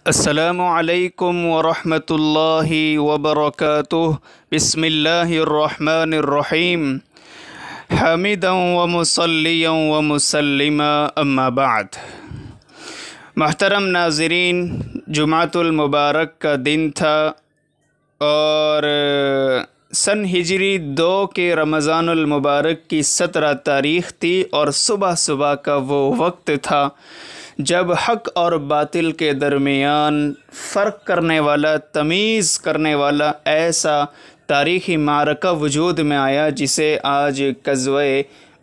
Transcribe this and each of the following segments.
السلام علیکم ورحمۃ اللہ وبرکاتہ۔ بسم اللہ الرحمن الرحیم، حامدا ومصلیا ومسلما اما بعد۔ محترم ناظرین، جمعۃ المبارک کا دن تھا اور سن ہجری 2 کے رمضان المبارک کی 17 تاریخ تھی، اور صبح صبح کا وہ وقت تھا جب حق اور باطل کے درمیان فرق کرنے والا، تمیز کرنے والا ایسا تاریخی معرکہ وجود میں آیا جسے آج غزوہ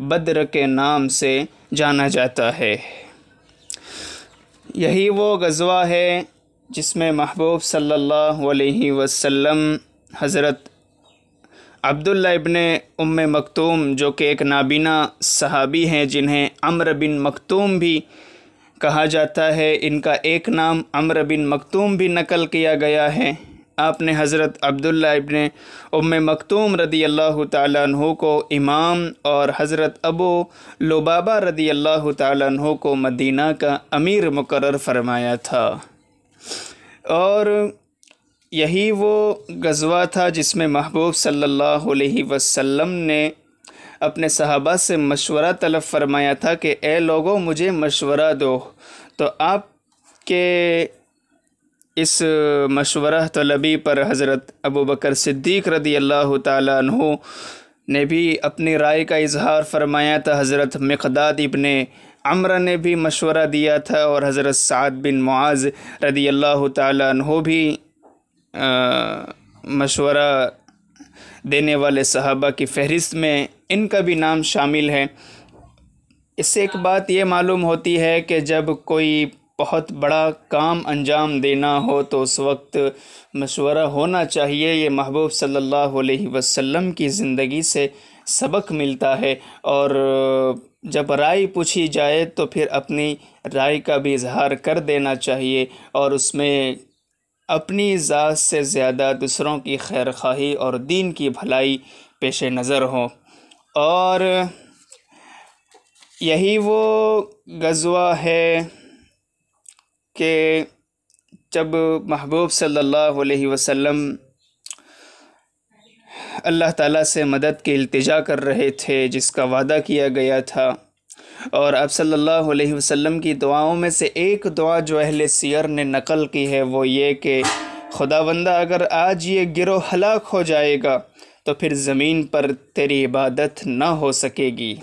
بدر کے نام سے جانا جاتا ہے۔ یہی وہ غزوہ ہے جس میں محبوب صلی اللہ علیہ وسلم حضرت عبداللہ ابن ام مکتوم، جو کہ ایک نابینا صحابی ہیں جنہیں عمرو بن مکتوم بھی کہا جاتا ہے، ان کا ایک نام عمرو بن مکتوم بھی نقل کیا گیا ہے۔ آپ نے حضرت عبداللہ ابن ام مکتوم رضی اللہ تعالیٰ عنہ کو امام اور حضرت ابو لبابہ رضی اللہ تعالیٰ عنہ کو مدینہ کا امیر مقرر فرمایا تھا، اور یہی وہ غزوہ تھا جس میں محبوب صلی اللہ علیہ وسلم نے اپنے صحابہ سے مشورہ طلب فرمایا تھا کہ اے لوگوں، مجھے مشورہ دو۔ تو آپ کے اس مشورہ طلبی پر حضرت ابو بکر صدیق رضی اللہ تعالیٰ عنہ نے بھی اپنی رائے کا اظہار فرمایا تھا، حضرت مقداد ابن عمرو نے بھی مشورہ دیا تھا، اور حضرت سعد بن معاذ رضی اللہ تعالیٰ عنہ بھی مشورہ دینے والے صحابہ کی فہرست میں ان کا بھی نام شامل ہے۔ اس سے ایک بات یہ معلوم ہوتی ہے کہ جب کوئی بہت بڑا کام انجام دینا ہو تو اس وقت مشورہ ہونا چاہیے۔ یہ محبوب صلی اللہ علیہ وسلم کی زندگی سے سبق ملتا ہے، اور جب رائے پوچھی جائے تو پھر اپنی رائے کا بھی اظہار کر دینا چاہیے، اور اس میں اپنی ذات سے زیادہ دوسروں کی خیر خواہی اور دین کی بھلائی پیش نظر ہو۔ اور یہی وہ غزوہ ہے کہ جب محبوب صلی اللہ علیہ وسلم اللہ تعالیٰ سے مدد کی التجا کر رہے تھے، جس کا وعدہ کیا گیا تھا، اور آپ صلی اللہ علیہ وسلم کی دعاؤں میں سے ایک دعا جو اہل سیر نے نقل کی ہے وہ یہ کہ خداوندہ، اگر آج یہ گروہ ہلاک ہو جائے گا تو پھر زمین پر تیری عبادت نہ ہو سکے گی۔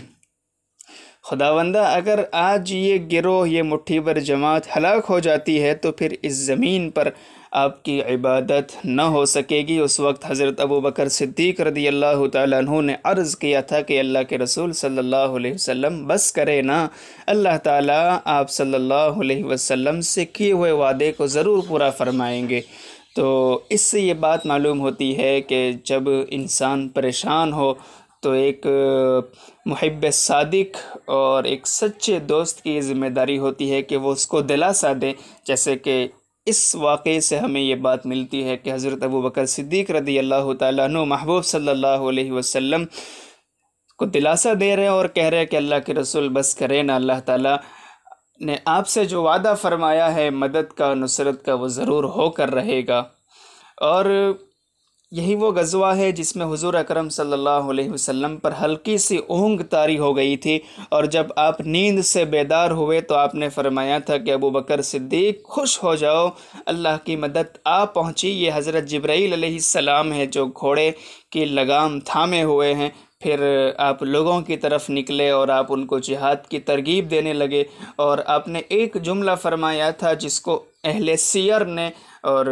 خداوندہ، اگر آج یہ گروہ، یہ مٹھی بھر جماعت ہلاک ہو جاتی ہے تو پھر اس زمین پر آپ کی عبادت نہ ہو سکے گی۔ اس وقت حضرت ابو بکر صدیق رضی اللہ تعالیٰ عنہ نے عرض کیا تھا کہ اللہ کے رسول صلی اللہ علیہ وسلم بس کرے نا، اللہ تعالیٰ آپ صلی اللہ علیہ وسلم سے کیے ہوئے وعدے کو ضرور پورا فرمائیں گے۔ تو اس سے یہ بات معلوم ہوتی ہے کہ جب انسان پریشان ہو تو ایک محب صادق اور ایک سچے دوست کی ذمہ داری ہوتی ہے کہ وہ اس کو دلاسا دے، جیسے کہ اس واقعے سے ہمیں یہ بات ملتی ہے کہ حضرت ابو بکر صدیق رضی اللہ تعالیٰ عنہ محبوب صلی اللہ علیہ وسلم کو دلاسا دے رہے ہیں اور کہہ رہے ہیں کہ اللہ کے رسول بس کریں نا، اللہ تعالیٰ نے آپ سے جو وعدہ فرمایا ہے مدد کا، نصرت کا، وہ ضرور ہو کر رہے گا۔ اور یہی وہ غزوہ ہے جس میں حضور اکرم صلی اللہ علیہ وسلم پر ہلکی سی اونگ طاری ہو گئی تھی، اور جب آپ نیند سے بیدار ہوئے تو آپ نے فرمایا تھا کہ ابو بکر صدیق خوش ہو جاؤ، اللہ کی مدد آ پہنچی۔ یہ حضرت جبرائیل علیہ السلام ہے جو گھوڑے کی لگام تھامے ہوئے ہیں۔ پھر آپ لوگوں کی طرف نکلے اور آپ ان کو جہاد کی ترغیب دینے لگے، اور آپ نے ایک جملہ فرمایا تھا جس کو اہل سیر نے، اور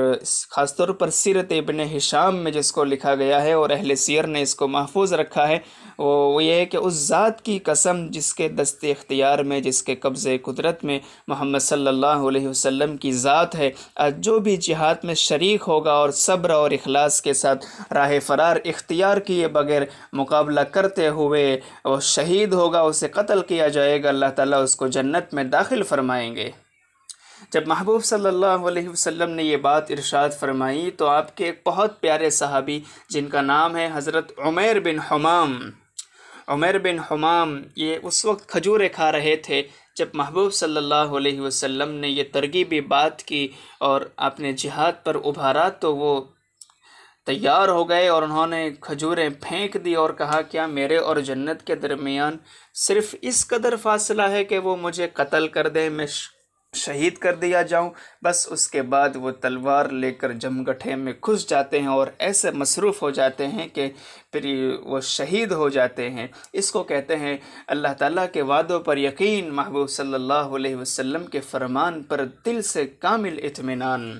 خاص طور پر سیرت ابن ہشام میں جس کو لکھا گیا ہے اور اہل سیر نے اس کو محفوظ رکھا ہے، وہ یہ ہے کہ اس ذات کی قسم جس کے دست اختیار میں، جس کے قبض قدرت میں محمد صلی اللہ علیہ وسلم کی ذات ہے، جو بھی جہاد میں شریک ہوگا اور صبر اور اخلاص کے ساتھ راہ فرار اختیار کیے بغیر مقابلہ کرتے ہوئے وہ شہید ہوگا، اسے قتل کیا جائے گا، اللہ تعالیٰ اس کو جنت میں داخل فرمائیں گے۔ جب محبوب صلی اللہ علیہ وسلم نے یہ بات ارشاد فرمائی تو آپ کے ایک بہت پیارے صحابی جن کا نام ہے حضرت عمیر بن حمام، عمیر بن حمام یہ اس وقت کھجوریں کھا رہے تھے جب محبوب صلی اللہ علیہ وسلم نے یہ ترغیبی بات کی اور آپ نے جہاد پر ابھارا تو وہ تیار ہو گئے اور انہوں نے کھجوریں پھینک دی اور کہا کیا میرے اور جنت کے درمیان صرف اس قدر فاصلہ ہے کہ وہ مجھے قتل کر دیں، میں شہید کر دیا جاؤں؟ بس اس کے بعد وہ تلوار لے کر جمگٹھے میں گھس جاتے ہیں اور ایسے مصروف ہو جاتے ہیں کہ پھر وہ شہید ہو جاتے ہیں۔ اس کو کہتے ہیں اللہ تعالیٰ کے وعدوں پر یقین، محبوب صلی اللہ علیہ وسلم کے فرمان پر دل سے کامل اطمینان۔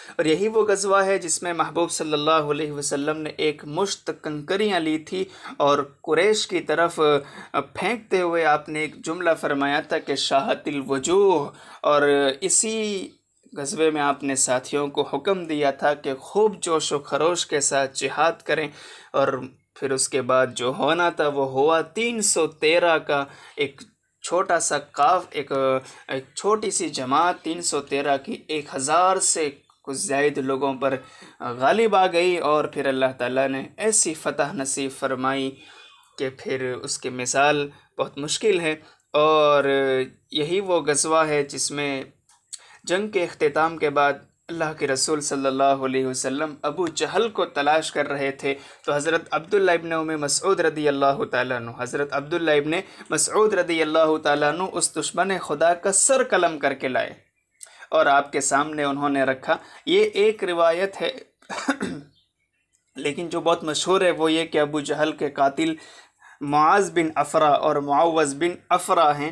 اور یہی وہ غزوہ ہے جس میں محبوب صلی اللہ علیہ وسلم نے ایک مشت کنکریاں لی تھی اور قریش کی طرف پھینکتے ہوئے آپ نے ایک جملہ فرمایا تھا کہ شاہت الوجوہ، اور اسی غزوے میں آپ نے ساتھیوں کو حکم دیا تھا کہ خوب جوش و خروش کے ساتھ جہاد کریں، اور پھر اس کے بعد جو ہونا تھا وہ ہوا۔ 313 کا ایک چھوٹا سا ایک چھوٹی سی جماعت 313 کی 1000 سے کچھ زائد لوگوں پر غالب آ گئی، اور پھر اللہ تعالیٰ نے ایسی فتح نصیب فرمائی کہ پھر اس کی مثال بہت مشکل ہے۔ اور یہی وہ غزوہ ہے جس میں جنگ کے اختتام کے بعد اللہ کے رسول صلی اللہ علیہ وسلم ابو جہل کو تلاش کر رہے تھے، تو حضرت عبداللہ ابن مسعود رضی اللہ تعالیٰ عنہ، حضرت عبداللہ ابن مسعود رضی اللہ تعالیٰ عنہ اس دشمن خدا کا سر قلم کر کے لائے اور آپ کے سامنے انہوں نے رکھا۔ یہ ایک روایت ہے لیکن جو بہت مشہور ہے وہ یہ کہ ابو جہل کے قاتل معاذ بن افرا اور معوذ بن افرا ہیں،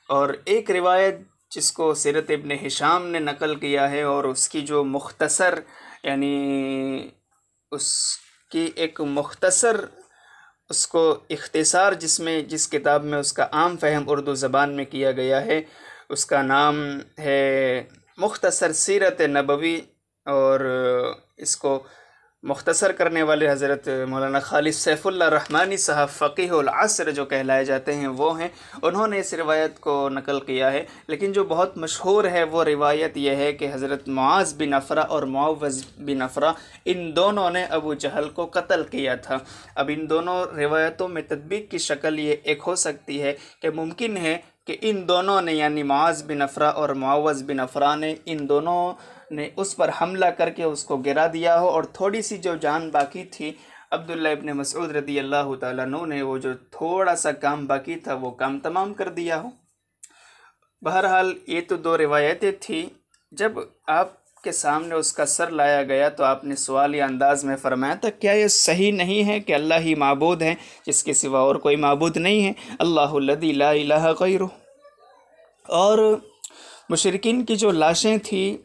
اور ایک روایت جس کو سیرت ابن ہشام نے نقل کیا ہے اور اس کی جو مختصر یعنی اس کی ایک مختصر اس کو اختصار جس کتاب میں اس کا عام فہم اردو زبان میں کیا گیا ہے اس کا نام ہے مختصر سیرت نبوی، اور اس کو مختصر کرنے والے حضرت مولانا خالد سیف اللہ رحمانی صاحب فقیہ العصر جو کہلائے جاتے ہیں وہ ہیں، انہوں نے اس روایت کو نقل کیا ہے۔ لیکن جو بہت مشہور ہے وہ روایت یہ ہے کہ حضرت معاذ بن افرا اور معوذ بن افرا ان دونوں نے ابو جہل کو قتل کیا تھا۔ اب ان دونوں روایتوں میں تطبیق کی شکل یہ ایک ہو سکتی ہے کہ ممکن ہے کہ ان دونوں نے یعنی معاذ بن افرا اور معوذ بن افرا نے ان دونوں نے اس پر حملہ کر کے اس کو گرا دیا ہو، اور تھوڑی سی جو جان باقی تھی عبداللہ ابن مسعود رضی اللہ تعالیٰ عنہ نے وہ جو تھوڑا سا کام باقی تھا وہ کام تمام کر دیا ہو۔ بہرحال یہ تو دو روایتیں تھیں۔ جب آپ کے سامنے اس کا سر لایا گیا تو آپ نے سوالی انداز میں فرمایا تھا کیا یہ صحیح نہیں ہے کہ اللہ ہی معبود ہے، جس کے سوا اور کوئی معبود نہیں ہے، اللہ الذی لا الہ غیرہ؟ اور مشرکین کی جو لاشیں تھیں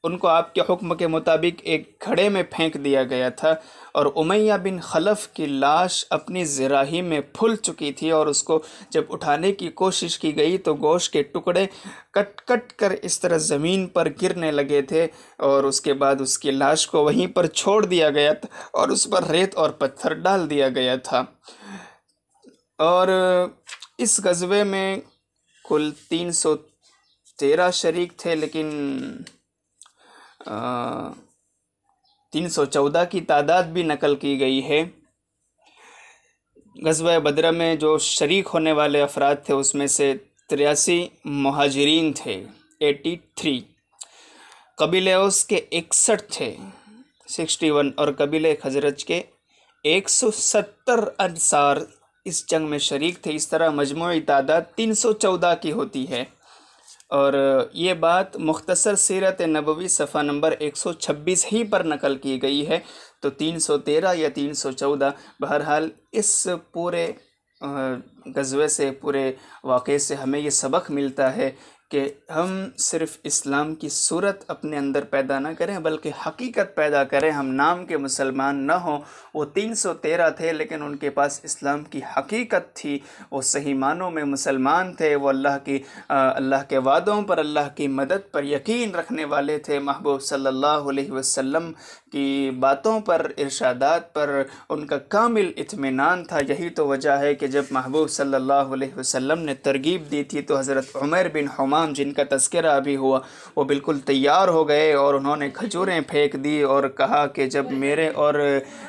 ان کو آپ کے حکم کے مطابق ایک گھڑے میں پھینک دیا گیا تھا، اور امیہ بن خلف کی لاش اپنی زراحی میں پھول چکی تھی، اور اس کو جب اٹھانے کی کوشش کی گئی تو گوشت کے ٹکڑے کٹ کٹ کر اس طرح زمین پر گرنے لگے تھے، اور اس کے بعد اس کی لاش کو وہیں پر چھوڑ دیا گیا تھا اور اس پر ریت اور پتھر ڈال دیا گیا تھا۔ اور اس غزوے میں کل 313 شریک تھے، لیکن 314 کی تعداد بھی نقل کی گئی ہے۔ غزوہ بدر میں جو شریک ہونے والے افراد تھے اس میں سے 83 مہاجرین تھے، 83 قبیلہ اوس کے 61 تھے 61، اور قبیلہ خزرج کے 170 انصار اس جنگ میں شریک تھے۔ اس طرح مجموعی تعداد 314 کی ہوتی ہے، اور یہ بات مختصر سیرت نبوی صفحہ نمبر 126 ہی پر نقل کی گئی ہے، تو 313 یا 314 بہرحال اس پورے غزوے سے پورے واقعے سے ہمیں یہ سبق ملتا ہے کہ ہم صرف اسلام کی صورت اپنے اندر پیدا نہ کریں بلکہ حقیقت پیدا کریں۔ ہم نام کے مسلمان نہ ہوں، وہ 313 تھے لیکن ان کے پاس اسلام کی حقیقت تھی، وہ صحیح معنوں میں مسلمان تھے، وہ اللہ کے وعدوں پر، اللہ کی مدد پر یقین رکھنے والے تھے، محبوب صلی اللہ علیہ وسلم کی باتوں پر، ارشادات پر ان کا کامل اطمینان تھا۔ یہی تو وجہ ہے کہ جب محبوب صلی اللہ علیہ وسلم نے ترغیب دی تھی تو حضرت عمیر بن حمام جن کا تذکرہ ابھی ہوا، وہ بالکل تیار ہو گئے اور انہوں نے کھجوریں پھینک دی اور کہا کہ جب میرے اور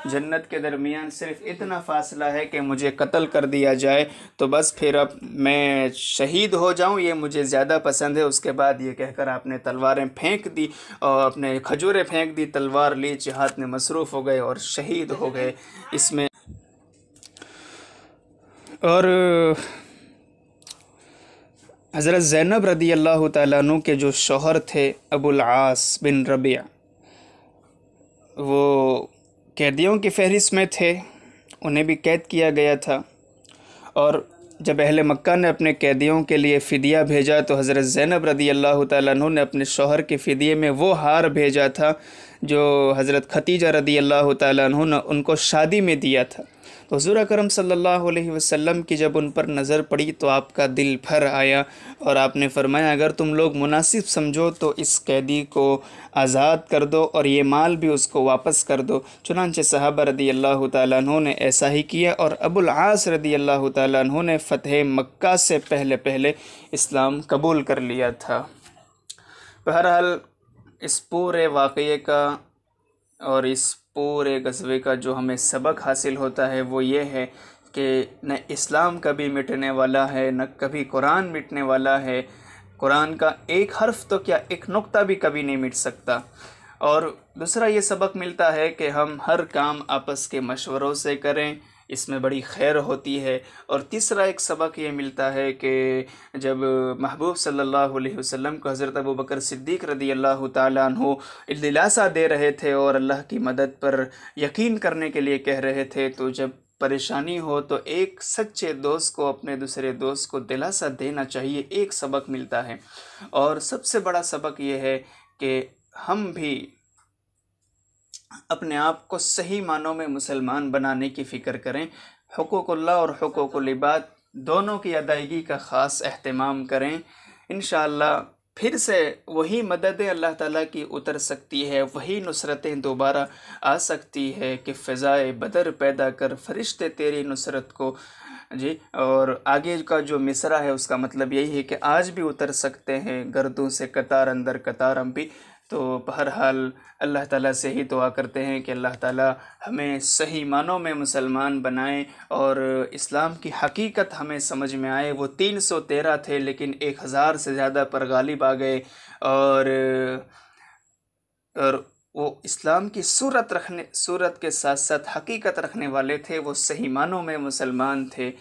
جنت کے درمیان صرف اتنا فاصلہ ہے کہ مجھے قتل کر دیا جائے تو بس پھر اب میں شہید ہو جاؤں، یہ مجھے زیادہ پسند ہے۔ اس کے بعد یہ کہہ کر آپ نے تلواریں پھینک دی اور اپنے کھجوریں پھینک دی، تلوار لی، جہاد میں مصروف ہو گئے اور شہید ہو گئے اس میں۔ اور حضرت زینب رضی اللہ تعالیٰ عنہ کے جو شوہر تھے ابو العاص بن ربیع، وہ قیدیوں کی فہرست میں تھے، انہیں بھی قید کیا گیا تھا۔ اور جب اہل مکہ نے اپنے قیدیوں کے لیے فدیہ بھیجا تو حضرت زینب رضی اللہ تعالیٰ عنہ نے اپنے شوہر کے فدیے میں وہ ہار بھیجا تھا جو حضرت ختیجہ رضی اللہ تعالیٰ عنہ نے ان کو شادی میں دیا تھا۔ تو حضور اکرم صلی اللہ علیہ وسلم کی جب ان پر نظر پڑی تو آپ کا دل بھر آیا اور آپ نے فرمایا اگر تم لوگ مناسب سمجھو تو اس قیدی کو آزاد کر دو اور یہ مال بھی اس کو واپس کر دو۔ چنانچہ صحابہ رضی اللہ تعالیٰ عنہ نے ایسا ہی کیا اور ابو العاص رضی اللہ تعالیٰ عنہ نے فتح مکہ سے پہلے اسلام قبول کر لیا تھا۔ بہرحال اس پورے واقعے کا اور اس پورے غزوے کا جو ہمیں سبق حاصل ہوتا ہے وہ یہ ہے کہ نہ اسلام کبھی مٹنے والا ہے، نہ کبھی قرآن مٹنے والا ہے۔ قرآن کا ایک حرف تو کیا ایک نقطہ بھی کبھی نہیں مٹ سکتا۔ اور دوسرا یہ سبق ملتا ہے کہ ہم ہر کام آپس کے مشوروں سے کریں، اس میں بڑی خیر ہوتی ہے۔ اور تیسرا ایک سبق یہ ملتا ہے کہ جب محبوب صلی اللہ علیہ وسلم کو حضرت ابوبکر صدیق رضی اللہ تعالیٰ عنہ دلاسا دے رہے تھے اور اللہ کی مدد پر یقین کرنے کے لیے کہہ رہے تھے، تو جب پریشانی ہو تو ایک سچے دوست کو اپنے دوسرے دوست کو دلاسا دینا چاہیے، ایک سبق ملتا ہے۔ اور سب سے بڑا سبق یہ ہے کہ ہم بھی اپنے آپ کو صحیح معنوں میں مسلمان بنانے کی فکر کریں، حقوق اللہ اور حقوق العباد دونوں کی ادائیگی کا خاص اہتمام کریں۔ انشاءاللہ پھر سے وہی مدد اللہ تعالیٰ کی اتر سکتی ہے، وہی نصرتیں دوبارہ آ سکتی ہے کہ فضائے بدر پیدا کر فرشتے تیری نصرت کو جی۔ اور آگے کا جو مصرع ہے اس کا مطلب یہی ہے کہ آج بھی اتر سکتے ہیں گردوں سے قطار اندر قطار ہم بھی۔ تو بہرحال اللہ تعالیٰ سے ہی دعا کرتے ہیں کہ اللہ تعالیٰ ہمیں صحیح معنوں میں مسلمان بنائیں اور اسلام کی حقیقت ہمیں سمجھ میں آئے۔ وہ 313 تھے لیکن 1000 سے زیادہ پر غالب آ گئے اور وہ اسلام کی صورت کے ساتھ ساتھ حقیقت رکھنے والے تھے، وہ صحیح معنوں میں مسلمان تھے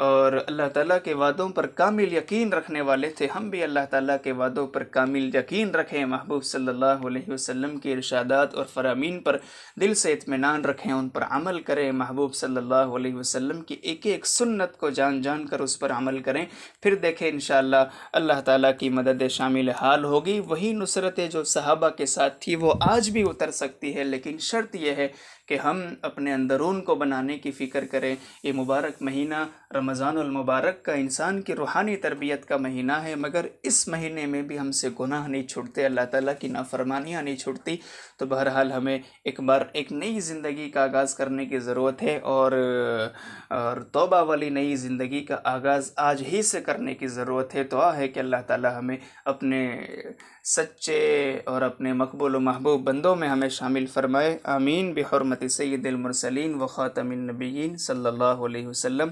اور اللہ تعالیٰ کے وعدوں پر کامل یقین رکھنے والے تھے۔ ہم بھی اللہ تعالیٰ کے وعدوں پر کامل یقین رکھیں، محبوب صلی اللہ علیہ وسلم کے ارشادات اور فرامین پر دل سے اطمینان رکھیں، ان پر عمل کریں، محبوب صلی اللہ علیہ وسلم کی ایک ایک سنت کو جان جان کر اس پر عمل کریں۔ پھر دیکھیں انشاءاللہ اللہ تعالیٰ کی مدد شامل حال ہوگی۔ وہی نصرتیں جو صحابہ کے ساتھ تھی وہ آج بھی اتر سکتی ہے، لیکن شرط یہ ہے کہ ہم اپنے اندرون کو بنانے کی فکر کریں۔ یہ مبارک مہینہ رمضان المبارک کا انسان کی روحانی تربیت کا مہینہ ہے، مگر اس مہینے میں بھی ہم سے گناہ نہیں چھوٹتے، اللہ تعالیٰ کی نافرمانیاں نہیں چھوٹتی۔ تو بہرحال ہمیں ایک بار ایک نئی زندگی کا آغاز کرنے کی ضرورت ہے اور توبہ والی نئی زندگی کا آغاز آج ہی سے کرنے کی ضرورت ہے۔ دعا ہے کہ اللہ تعالیٰ ہمیں اپنے سچے اور اپنے مقبول و محبوب بندوں میں ہمیں شامل فرمائے، آمین بحرمت سید المرسلین و خاتم النبیین صلی اللہ علیہ وسلم۔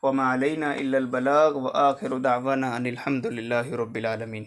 وما علینا الا البلاغ وآخر دعوانا ان الحمد للہ رب العالمین۔